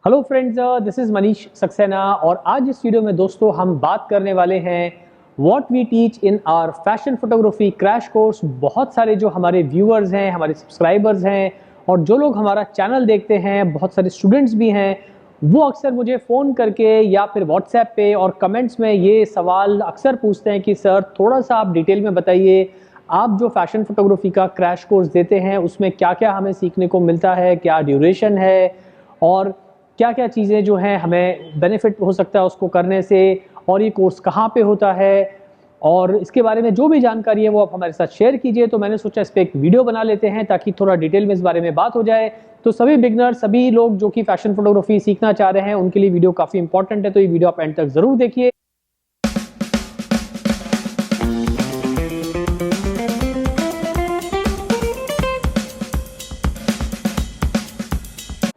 Hello friends, this is Manish Saxena और आज इस वीडियो में दोस्तों हम बात करने वाले हैं what we teach in our fashion photography crash course. बहुत सारे जो हमारे व्यूअर्स हैं, हमारे सब्सक्राइबर्स हैं और जो लोग हमारा चैनल देखते हैं, बहुत सारे स्टूडेंट्स भी हैं, वो अक्सर मुझे फ़ोन करके या फिर व्हाट्सएप पे और कमेंट्स में ये सवाल अक्सर पूछते हैं कि सर थोड़ा सा आप डिटेल में बताइए, आप जो फैशन फोटोग्राफी का क्रैश कोर्स देते हैं उसमें क्या क्या हमें सीखने को मिलता है, क्या ड्यूरेशन है और क्या क्या चीज़ें जो हैं हमें बेनिफिट हो सकता है उसको करने से, और ये कोर्स कहाँ पे होता है और इसके बारे में जो भी जानकारी है वो आप हमारे साथ शेयर कीजिए। तो मैंने सोचा इस पर एक वीडियो बना लेते हैं ताकि थोड़ा डिटेल में इस बारे में बात हो जाए। तो सभी बिगनर, सभी लोग जो कि फैशन फोटोग्राफी सीखना चाह रहे हैं उनके लिए वीडियो काफ़ी इंपॉर्टेंट है, तो ये वीडियो आप एंड तक ज़रूर देखिए।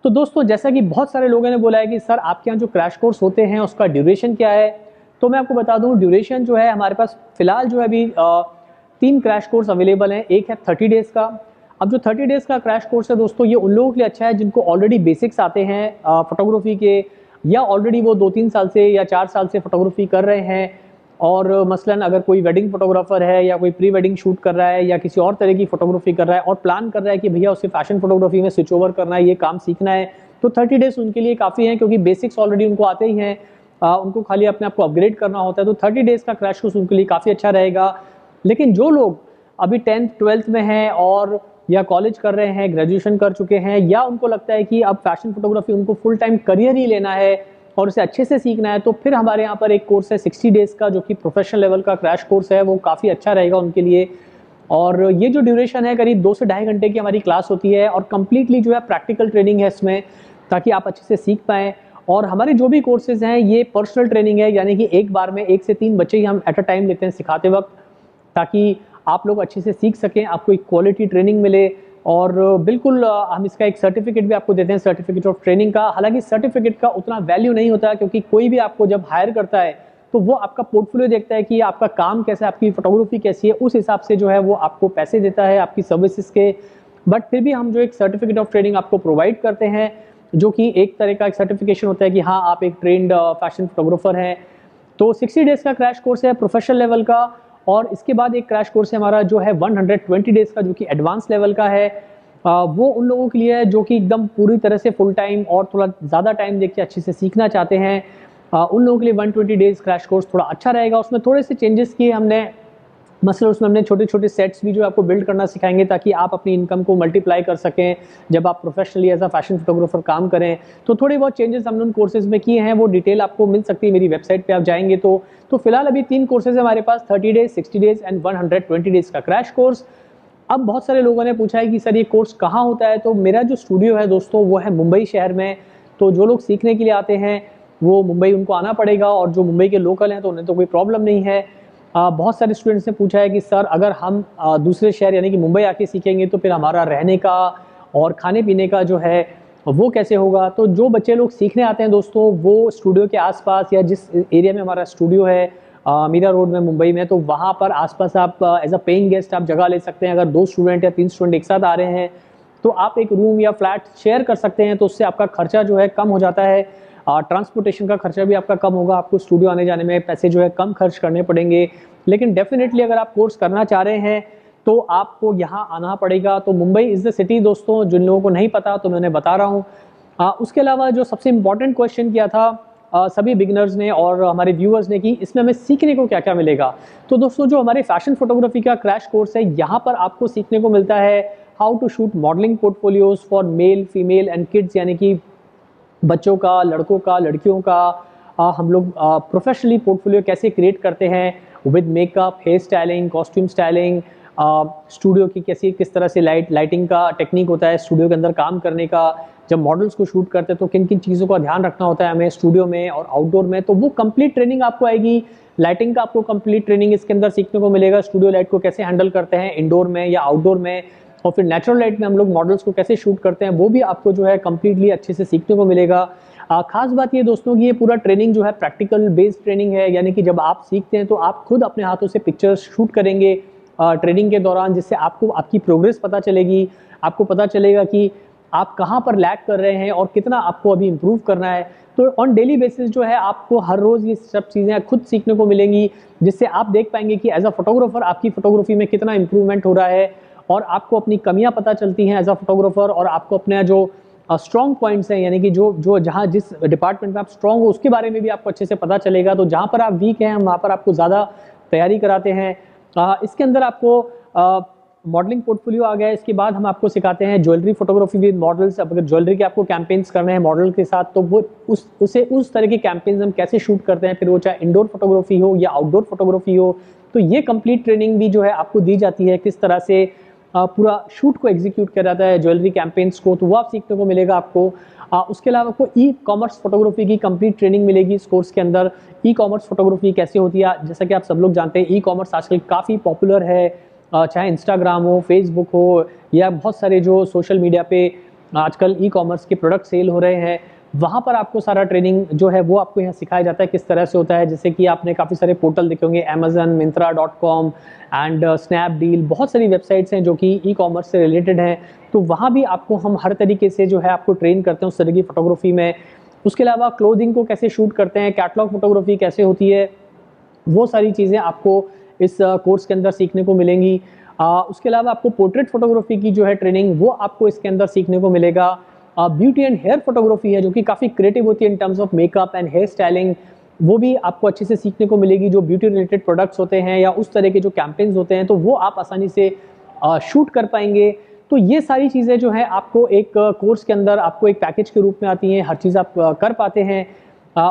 तो दोस्तों, जैसा कि बहुत सारे लोगों ने बोला है कि सर आपके यहाँ जो क्रैश कोर्स होते हैं उसका ड्यूरेशन क्या है, तो मैं आपको बता दूं ड्यूरेशन जो है हमारे पास फिलहाल जो है अभी 3 क्रैश कोर्स अवेलेबल हैं। एक है 30 डेज़ का। अब जो 30 डेज़ का क्रैश कोर्स है दोस्तों, ये उन लोगों के लिए अच्छा है जिनको ऑलरेडी बेसिक्स आते हैं फोटोग्राफी के, या ऑलरेडी वो 2-3 साल से या 4 साल से फोटोग्राफी कर रहे हैं और मसलन अगर कोई वेडिंग फोटोग्राफर है या कोई प्री वेडिंग शूट कर रहा है या किसी और तरह की फोटोग्राफी कर रहा है और प्लान कर रहा है कि भैया उसे फैशन फोटोग्राफी में स्विच ओवर करना है, ये काम सीखना है, तो 30 डेज उनके लिए काफ़ी हैं क्योंकि बेसिक्स ऑलरेडी उनको आते ही हैं। उनको खाली अपने आप को अपग्रेड करना होता है, तो 30 डेज का क्रैश कोर्स उनके लिए काफ़ी अच्छा रहेगा। लेकिन जो लोग अभी 10th 12th में हैं और या कॉलेज कर रहे हैं, ग्रेजुएशन कर चुके हैं, या उनको लगता है कि अब फैशन फोटोग्राफी उनको फुल टाइम करियर ही लेना है और उसे अच्छे से सीखना है, तो फिर हमारे यहाँ पर एक कोर्स है 60 डेज़ का जो कि प्रोफेशनल लेवल का क्रैश कोर्स है, वो काफ़ी अच्छा रहेगा उनके लिए। और ये जो ड्यूरेशन है करीब 2 से ढाई घंटे की हमारी क्लास होती है और कम्प्लीटली जो है प्रैक्टिकल ट्रेनिंग है इसमें, ताकि आप अच्छे से सीख पाएँ। और हमारे जो भी कोर्सेज हैं ये पर्सनल ट्रेनिंग है, यानी कि एक बार में 1 से 3 बच्चे ही हम एट अ टाइम लेते हैं सिखाते वक्त, ताकि आप लोग अच्छे से सीख सकें, आपको एक क्वालिटी ट्रेनिंग मिले। और बिल्कुल हम इसका एक सर्टिफिकेट भी आपको देते हैं, सर्टिफिकेट ऑफ ट्रेनिंग का। हालांकि सर्टिफिकेट का उतना वैल्यू नहीं होता है क्योंकि कोई भी आपको जब हायर करता है तो वो आपका पोर्टफोलियो देखता है कि आपका काम कैसा है, आपकी फोटोग्राफी कैसी है, उस हिसाब से जो है वो आपको पैसे देता है आपकी सर्विसेज के। बट फिर भी हम जो एक सर्टिफिकेट ऑफ ट्रेनिंग आपको प्रोवाइड करते हैं, जो कि एक तरह का एक सर्टिफिकेशन होता है कि हाँ आप एक ट्रेंड फैशन फोटोग्राफर हैं। तो 60 डेज़ का क्रैश कोर्स है प्रोफेशनल लेवल का, और इसके बाद एक क्रैश कोर्स है हमारा जो है 120 डेज़ का, जो कि एडवांस लेवल का है। वो उन लोगों के लिए है जो कि एकदम पूरी तरह से फुल टाइम और थोड़ा ज़्यादा टाइम देके अच्छे से सीखना चाहते हैं। उन लोगों के लिए 120 डेज़ क्रैश कोर्स थोड़ा अच्छा रहेगा। उसमें थोड़े से चेंजेस किए हमने, मसलन उसमें हमने छोटे छोटे सेट्स भी जो आपको बिल्ड करना सिखाएंगे ताकि आप अपनी इनकम को मल्टीप्लाई कर सकें जब आप professionally as a fashion photographer काम करें। तो थोड़ी बहुत चेंजेस हमने उन कोर्सेज में किए हैं, वो डिटेल आपको मिल सकती है मेरी वेबसाइट पे आप जाएंगे तो फिलहाल अभी 3 कोर्सेज है हमारे पास, 30 डेज, 60 डेज एंड 120 डेज का क्रैश कोर्स। अब बहुत सारे लोगों ने पूछा है कि सर ये कोर्स कहाँ होता है, तो मेरा जो स्टूडियो है दोस्तों वो है मुंबई शहर में। तो जो लोग सीखने के लिए आते हैं वो मुंबई उनको आना पड़ेगा, और जो मुंबई के लोकल हैं तो उन्हें तो कोई प्रॉब्लम नहीं है। बहुत सारे स्टूडेंट्स ने पूछा है कि सर अगर हम दूसरे शहर यानी कि मुंबई आके सीखेंगे तो फिर हमारा रहने का और खाने पीने का जो है वो कैसे होगा। तो जो बच्चे लोग सीखने आते हैं दोस्तों वो स्टूडियो के आसपास या जिस एरिया में हमारा स्टूडियो है मीरा रोड में मुंबई में, तो वहाँ पर आसपास आप एज अ पेइंग गेस्ट आप जगह ले सकते हैं। अगर 2 स्टूडेंट या 3 स्टूडेंट एक साथ आ रहे हैं तो आप एक रूम या फ्लैट शेयर कर सकते हैं, तो उससे आपका खर्चा जो है कम हो जाता है। ट्रांसपोर्टेशन का खर्चा भी आपका कम होगा, आपको स्टूडियो आने जाने में पैसे जो है कम खर्च करने पड़ेंगे। लेकिन डेफिनेटली अगर आप कोर्स करना चाह रहे हैं तो आपको यहाँ आना पड़ेगा। तो मुंबई इज़ द सिटी दोस्तों, जिन लोगों को नहीं पता तो मैं उन्हें बता रहा हूँ। उसके अलावा जो सबसे इम्पॉर्टेंट क्वेश्चन किया था सभी बिगनर्स ने और हमारे व्यूअर्स ने कि इसमें हमें सीखने को क्या क्या मिलेगा, तो दोस्तों जो हमारे फैशन फोटोग्राफी का क्रैश कोर्स है यहाँ पर आपको सीखने को मिलता है how to shoot modelling portfolios for male, female and kids, यानी कि बच्चों का, लड़कों का, लड़कियों का। हम लोग प्रोफेशनली पोर्टफोलियो कैसे क्रिएट करते हैं with makeup, hair styling, costume styling, studio की किस तरह से लाइटिंग का टेक्निक होता है स्टूडियो के अंदर काम करने का, जब मॉडल्स को शूट करते हैं तो किन किन चीज़ों का ध्यान रखना होता है हमें स्टूडियो में और आउटडोर में, तो वो कंप्लीट ट्रेनिंग आपको आएगी। लाइटिंग का आपको कंप्लीट ट्रेनिंग इसके अंदर सीखने को मिलेगा, स्टूडियो लाइट को कैसे हैंडल करते हैं इंडोर में या आउटडोर में, और फिर नेचुरल लाइट में हम लोग मॉडल्स को कैसे शूट करते हैं वो भी आपको जो है कंप्लीटली अच्छे से सीखने को मिलेगा। खास बात ये दोस्तों कि ये पूरा ट्रेनिंग जो है प्रैक्टिकल बेस्ड ट्रेनिंग है, यानी कि जब आप सीखते हैं तो आप खुद अपने हाथों से पिक्चर्स शूट करेंगे ट्रेनिंग के दौरान, जिससे आपको आपकी प्रोग्रेस पता चलेगी, आपको पता चलेगा कि आप कहाँ पर लैग कर रहे हैं और कितना आपको अभी इम्प्रूव करना है। तो ऑन डेली बेसिस जो है आपको हर रोज़ ये सब चीज़ें खुद सीखने को मिलेंगी, जिससे आप देख पाएंगे कि एज अ फोटोग्राफर आपकी फोटोग्राफी में कितना इंप्रूवमेंट हो रहा है, और आपको अपनी कमियां पता चलती हैं एज अ फोटोग्राफर, और आपको अपने जो स्ट्रॉन्ग पॉइंट्स हैं, यानी कि जो जहाँ जिस डिपार्टमेंट में आप स्ट्रॉन्ग हो उसके बारे में भी आपको अच्छे से पता चलेगा। तो जहाँ पर आप वीक हैं हम वहाँ पर आपको ज़्यादा तैयारी कराते हैं। इसके अंदर आपको मॉडलिंग पोर्टफोलियो आ गया है। इसके बाद हम आपको सिखाते हैं ज्वेलरी फोटोग्राफी विद मॉडल्स। अब अगर ज्वेलरी के आपको कैंपेन्स करने हैं मॉडल के साथ, तो वो उस तरह के कैंपेन्स हम कैसे शूट करते हैं, फिर वो चाहे इंडोर फोटोग्राफी हो या आउटडोर फोटोग्राफी हो, तो ये कंप्लीट ट्रेनिंग भी जो है आपको दी जाती है, किस तरह से पूरा शूट को एग्जीक्यूट किया जाता है ज्वेलरी कैंपेन्स को, तो वो आप सीखने को मिलेगा आपको। उसके अलावा आपको ई कॉमर्स फोटोग्राफी की कंप्लीट ट्रेनिंग मिलेगी इस कोर्स के अंदर। ई कॉमर्स फोटोग्राफी कैसे होती है, जैसा कि आप सब लोग जानते हैं ई कॉमर्स आजकल काफ़ी पॉपुलर है, चाहे इंस्टाग्राम हो, फेसबुक हो, या बहुत सारे जो सोशल मीडिया पे आजकल ई कॉमर्स के प्रोडक्ट सेल हो रहे हैं, वहाँ पर आपको सारा ट्रेनिंग जो है वो आपको यहाँ सिखाया जाता है किस तरह से होता है। जैसे कि आपने काफ़ी सारे पोर्टल देखे होंगे, Amazon, Myntra.com एंड स्नैपडील, बहुत सारी वेबसाइट्स हैं जो कि ई कॉमर्स से रिलेटेड हैं। तो वहाँ भी आपको हम हर तरीके से जो है आपको ट्रेन करते हैं उस तरह की फोटोग्राफी में। उसके अलावा क्लोथिंग को कैसे शूट करते हैं, कैटलॉग फोटोग्राफी कैसे होती है, वो सारी चीज़ें आपको इस कोर्स के अंदर सीखने को मिलेंगी। उसके अलावा आपको पोर्ट्रेट फोटोग्राफी की जो है ट्रेनिंग वो आपको इसके अंदर सीखने को मिलेगा। ब्यूटी एंड हेयर फोटोग्राफी है जो कि काफ़ी क्रिएटिव होती है in terms of makeup and hair styling, वो भी आपको अच्छे से सीखने को मिलेगी। जो ब्यूटी रिलेटेड प्रोडक्ट्स होते हैं या उस तरह के जो कैंपेन्स होते हैं, तो वो आप आसानी से शूट कर पाएंगे। तो ये सारी चीज़ें जो है आपको एक कोर्स के अंदर आपको एक पैकेज के रूप में आती हैं, हर चीज़ आप कर पाते हैं।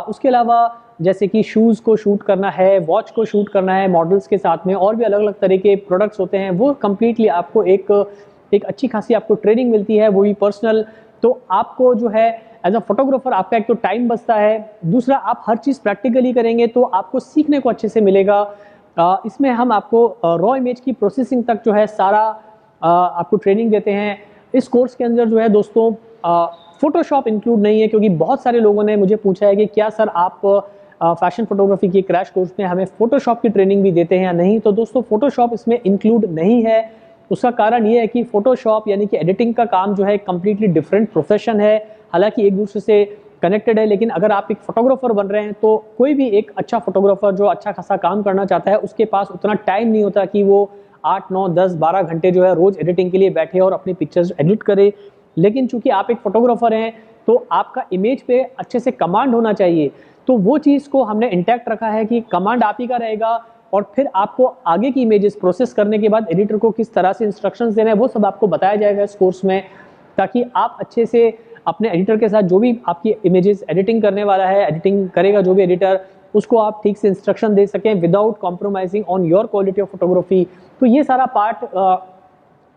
उसके अलावा जैसे कि शूज़ को शूट करना है, वॉच को शूट करना है मॉडल्स के साथ में, और भी अलग अलग तरह के प्रोडक्ट्स होते हैं, वो कम्प्लीटली आपको एक अच्छी खासी आपको ट्रेनिंग मिलती है, वो भी पर्सनल। तो आपको जो है एज अ फोटोग्राफर आपका एक तो टाइम बचता है, दूसरा आप हर चीज़ प्रैक्टिकली करेंगे तो आपको सीखने को अच्छे से मिलेगा। इसमें हम आपको रॉ इमेज की प्रोसेसिंग तक जो है सारा आपको ट्रेनिंग देते हैं। इस कोर्स के अंदर जो है दोस्तों फोटोशॉप इंक्लूड नहीं है, क्योंकि बहुत सारे लोगों ने मुझे पूछा है कि क्या सर आप फैशन फोटोग्राफी की क्रैश कोर्स में हमें फोटोशॉप की ट्रेनिंग भी देते हैं या नहीं। तो दोस्तों फोटोशॉप इसमें इंक्लूड नहीं है। उसका कारण ये है कि फोटोशॉप यानी कि एडिटिंग का काम जो है कम्प्लीटली डिफरेंट प्रोफेशन है, हालांकि एक दूसरे से कनेक्टेड है, लेकिन अगर आप एक फोटोग्राफर बन रहे हैं तो कोई भी एक अच्छा फोटोग्राफर जो अच्छा खासा काम करना चाहता है उसके पास उतना टाइम नहीं होता कि वो 8, 9, 10, 12 घंटे जो है रोज एडिटिंग के लिए बैठे और अपनी पिक्चर्स एडिट करे। लेकिन चूंकि आप एक फोटोग्राफर हैं तो आपका इमेज पे अच्छे से कमांड होना चाहिए, तो वो चीज़ को हमने इंटैक्ट रखा है कि कमांड आप ही का रहेगा, और फिर आपको आगे की इमेजेस प्रोसेस करने के बाद एडिटर को किस तरह से इंस्ट्रक्शंस देने हैं वो सब आपको बताया जाएगा इस कोर्स में, ताकि आप अच्छे से अपने एडिटर के साथ जो भी आपकी इमेजेस एडिटिंग करने वाला है, एडिटिंग करेगा जो भी एडिटर, उसको आप ठीक से इंस्ट्रक्शन दे सकें without compromising on your quality of photography. तो ये सारा पार्ट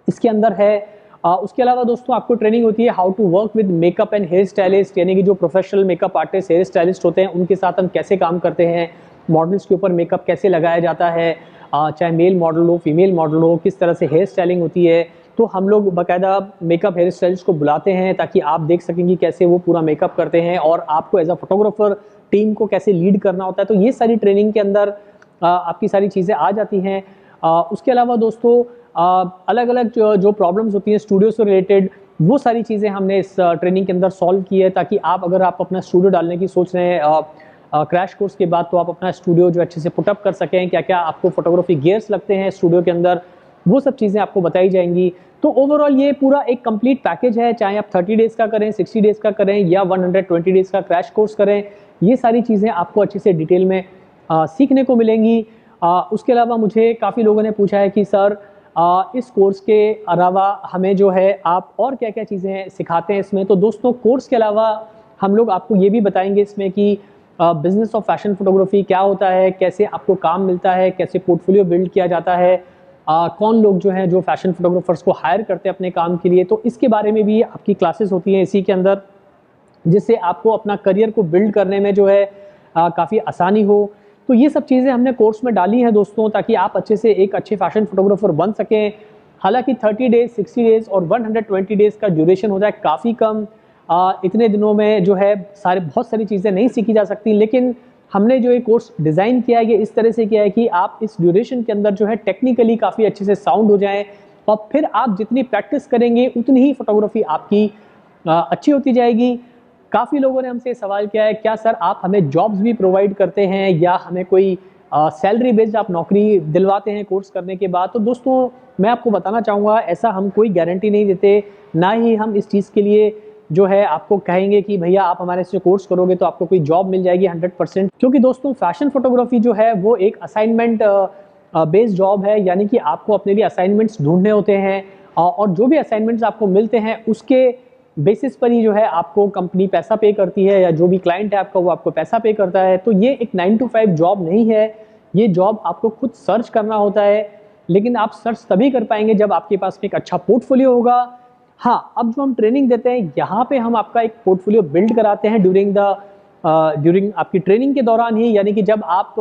इसके अंदर है। उसके अलावा दोस्तों आपको ट्रेनिंग होती है how to work with makeup and hair stylist, यानी कि जो professional makeup artist, hair stylist होते हैं उनके साथ हम कैसे काम करते हैं, मॉडल्स के ऊपर मेकअप कैसे लगाया जाता है, चाहे मेल मॉडल हो फीमेल मॉडल हो, किस तरह से हेयर स्टाइलिंग होती है। तो हम लोग बाकायदा मेकअप हेयर स्टाइलिस्ट को बुलाते हैं ताकि आप देख सकें कि कैसे वो पूरा मेकअप करते हैं, और आपको एज अ फोटोग्राफर टीम को कैसे लीड करना होता है। तो ये सारी ट्रेनिंग के अंदर आपकी सारी चीज़ें आ जाती हैं। उसके अलावा दोस्तों अलग अलग जो प्रॉब्लम्स होती हैं स्टूडियो से रिलेटेड, वो सारी चीज़ें हमने इस ट्रेनिंग के अंदर सॉल्व की है, ताकि अगर आप अपना स्टूडियो डालने की सोच रहे हैं क्रैश कोर्स के बाद, तो आप अपना स्टूडियो जो अच्छे से पुटअप कर सकें, क्या क्या आपको फोटोग्राफी गियर्स लगते हैं स्टूडियो के अंदर, वो सब चीज़ें आपको बताई जाएंगी। तो ओवरऑल ये पूरा एक कंप्लीट पैकेज है, चाहे आप 30 डेज़ का करें, 60 डेज़ का करें या 120 डेज़ का क्रैश कोर्स करें, ये सारी चीज़ें आपको अच्छे से डिटेल में सीखने को मिलेंगी। उसके अलावा मुझे काफ़ी लोगों ने पूछा है कि सर इस कोर्स के अलावा हमें जो है आप और क्या क्या चीज़ें सिखाते हैं इसमें। तो दोस्तों कोर्स के अलावा हम लोग आपको ये भी बताएंगे इसमें कि बिजनेस ऑफ फैशन फोटोग्राफी क्या होता है, कैसे आपको काम मिलता है, कैसे पोर्टफोलियो बिल्ड किया जाता है, कौन लोग जो हैं जो फैशन फोटोग्राफर्स को हायर करते हैं अपने काम के लिए। तो इसके बारे में भी आपकी क्लासेस होती हैं इसी के अंदर, जिससे आपको अपना करियर को बिल्ड करने में जो है काफ़ी आसानी हो। तो ये सब चीज़ें हमने कोर्स में डाली हैं दोस्तों, ताकि आप अच्छे से एक अच्छे फैशन फोटोग्राफर बन सकें। हालांकि 30 डेज़, 60 डेज़ और 120 डेज़ का ड्यूरेशन होता है काफ़ी कम। इतने दिनों में जो है बहुत सारी चीज़ें नहीं सीखी जा सकती, लेकिन हमने जो ये कोर्स डिज़ाइन किया है ये इस तरह से किया है कि आप इस ड्यूरेशन के अंदर जो है टेक्निकली काफ़ी अच्छे से साउंड हो जाएं, और फिर आप जितनी प्रैक्टिस करेंगे उतनी ही फोटोग्राफी आपकी अच्छी होती जाएगी। काफ़ी लोगों ने हमसे सवाल किया है, क्या सर आप हमें जॉब्स भी प्रोवाइड करते हैं या हमें कोई सैलरी बेस्ड आप नौकरी दिलवाते हैं कोर्स करने के बाद? तो दोस्तों मैं आपको बताना चाहूँगा, ऐसा हम कोई गारंटी नहीं देते, ना ही हम इस चीज़ के लिए जो है आपको कहेंगे कि भैया आप हमारे से कोर्स करोगे तो आपको कोई जॉब मिल जाएगी 100%। क्योंकि दोस्तों फैशन फोटोग्राफी जो है वो एक असाइनमेंट बेस्ड जॉब है, यानी कि आपको अपने लिए असाइनमेंट्स ढूंढने होते हैं और जो भी असाइनमेंट्स आपको मिलते हैं उसके बेसिस पर ही जो है आपको कंपनी पैसा पे करती है, या जो भी क्लाइंट है आपका वो आपको पैसा पे करता है। तो ये एक 9 to 5 जॉब नहीं है, ये जॉब आपको खुद सर्च करना होता है, लेकिन आप सर्च तभी कर पाएंगे जब आपके पास में एक अच्छा पोर्टफोलियो होगा। हाँ, अब जो हम ट्रेनिंग देते हैं यहाँ पे हम आपका एक पोर्टफोलियो बिल्ड कराते हैं ड्यूरिंग आपकी ट्रेनिंग के दौरान ही, यानी कि जब आप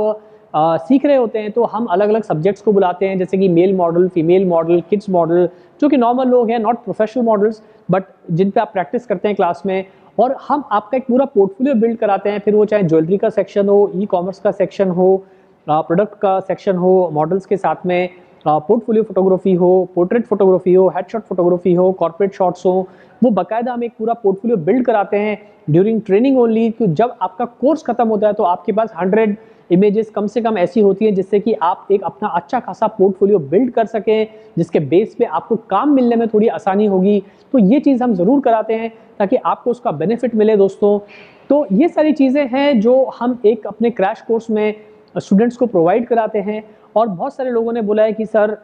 सीख रहे होते हैं तो हम अलग अलग सब्जेक्ट्स को बुलाते हैं, जैसे कि male model, female model, kids model, जो कि नॉर्मल लोग हैं, नॉट प्रोफेशनल मॉडल्स, बट जिन पे आप प्रैक्टिस करते हैं क्लास में, और हम आपका एक पूरा पोर्टफोलियो बिल्ड कराते हैं। फिर वो चाहे ज्वेलरी का सेक्शन हो, ई कॉमर्स का सेक्शन हो, प्रोडक्ट का सेक्शन हो, मॉडल्स के साथ में पोर्टफोलियो फोटोग्राफी हो, पोर्ट्रेट फोटोग्राफी हो, हेडशॉट फोटोग्राफी हो, कॉर्पोरेट शॉट्स हो, वो बाकायदा हम एक पूरा पोर्टफोलियो बिल्ड कराते हैं ड्यूरिंग ट्रेनिंग ओनली। कि जब आपका कोर्स खत्म होता है तो आपके पास 100 इमेजेस कम से कम ऐसी होती हैं जिससे कि आप एक अपना अच्छा खासा पोर्टफोलियो बिल्ड कर सकें, जिसके बेस पे आपको काम मिलने में थोड़ी आसानी होगी। तो ये चीज़ हम ज़रूर कराते हैं ताकि आपको उसका बेनिफिट मिले दोस्तों। तो ये सारी चीज़ें हैं जो हम एक अपने क्रैश कोर्स में स्टूडेंट्स को प्रोवाइड कराते हैं। और बहुत सारे लोगों ने बोला है कि सर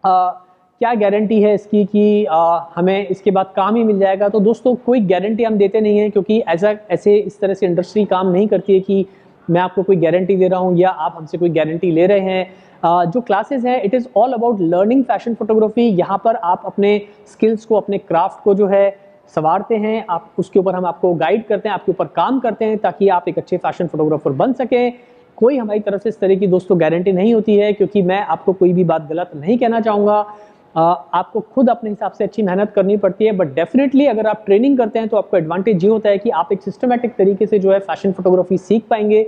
क्या गारंटी है इसकी कि हमें इसके बाद काम ही मिल जाएगा? तो दोस्तों कोई गारंटी हम देते नहीं हैं, क्योंकि ऐसे इस तरह से इंडस्ट्री काम नहीं करती है कि मैं आपको कोई गारंटी दे रहा हूँ या आप हमसे कोई गारंटी ले रहे हैं। जो क्लासेस हैं it is all about learning fashion photography. यहाँ पर आप अपने स्किल्स को, अपने क्राफ्ट को जो है संवारते हैं, आप उसके ऊपर हम आपको गाइड करते हैं, आपके ऊपर काम करते हैं ताकि आप एक अच्छे फैशन फोटोग्राफर बन सकें। कोई हमारी तरफ से इस तरह की दोस्तों गारंटी नहीं होती है, क्योंकि मैं आपको कोई भी बात गलत नहीं कहना चाहूँगा। आपको खुद अपने हिसाब से अच्छी मेहनत करनी पड़ती है, बट डेफिनेटली अगर आप ट्रेनिंग करते हैं तो आपको एडवांटेज ये होता है कि आप एक सिस्टमेटिक तरीके से जो है फैशन फोटोग्राफी सीख पाएंगे।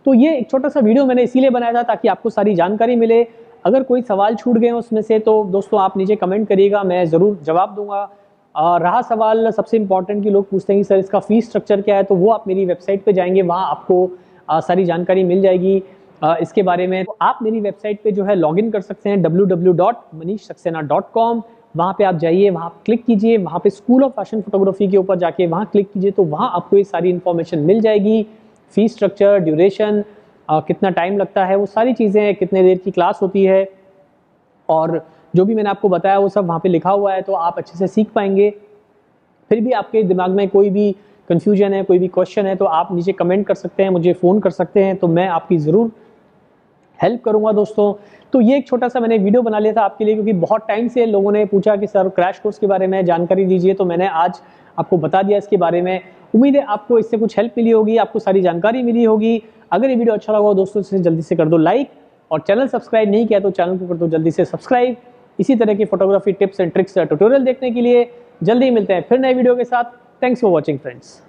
तो ये एक छोटा सा वीडियो मैंने इसीलिए बनाया था ताकि आपको सारी जानकारी मिले। अगर कोई सवाल छूट गए उसमें से तो दोस्तों आप नीचे कमेंट करिएगा, मैं ज़रूर जवाब दूंगा। रहा सवाल सबसे इंपॉर्टेंट कि लोग पूछते हैं कि सर इसका फीस स्ट्रक्चर क्या है, तो वो आप मेरी वेबसाइट पे जाएंगे, वहाँ आपको सारी जानकारी मिल जाएगी इसके बारे में। तो आप मेरी वेबसाइट पे जो है लॉगिन कर सकते हैं www.manishsaxena.com। वहाँ पे आप जाइए, वहाँ क्लिक कीजिए, वहाँ पे स्कूल ऑफ फैशन फोटोग्राफी के ऊपर जाके वहाँ क्लिक कीजिए, तो वहाँ आपको ये सारी इन्फॉर्मेशन मिल जाएगी। फीस स्ट्रक्चर, ड्यूरेशन, कितना टाइम लगता है, वो सारी चीज़ें, कितने देर की क्लास होती है, और जो भी मैंने आपको बताया वो सब वहाँ पे लिखा हुआ है, तो आप अच्छे से सीख पाएंगे। फिर भी आपके दिमाग में कोई भी कन्फ्यूजन है, कोई भी क्वेश्चन है, तो आप नीचे कमेंट कर सकते हैं, मुझे फ़ोन कर सकते हैं, तो मैं आपकी ज़रूर हेल्प करूंगा दोस्तों। तो ये एक छोटा सा मैंने वीडियो बना लिया था आपके लिए, क्योंकि बहुत टाइम से लोगों ने पूछा कि सर क्रैश कोर्स के बारे में जानकारी दीजिए, तो मैंने आज आपको बता दिया इसके बारे में। उम्मीद है आपको इससे कुछ हेल्प मिली होगी, आपको सारी जानकारी मिली होगी। अगर ये वीडियो अच्छा लगा हो दोस्तों इसे जल्दी से कर दो लाइक, और चैनल सब्सक्राइब नहीं किया तो चैनल को कर दो जल्दी से सब्सक्राइब। इसी तरह की photography tips and tricks tutorial देखने के लिए जल्दी मिलते हैं फिर नए वीडियो के साथ। Thanks for watching friends.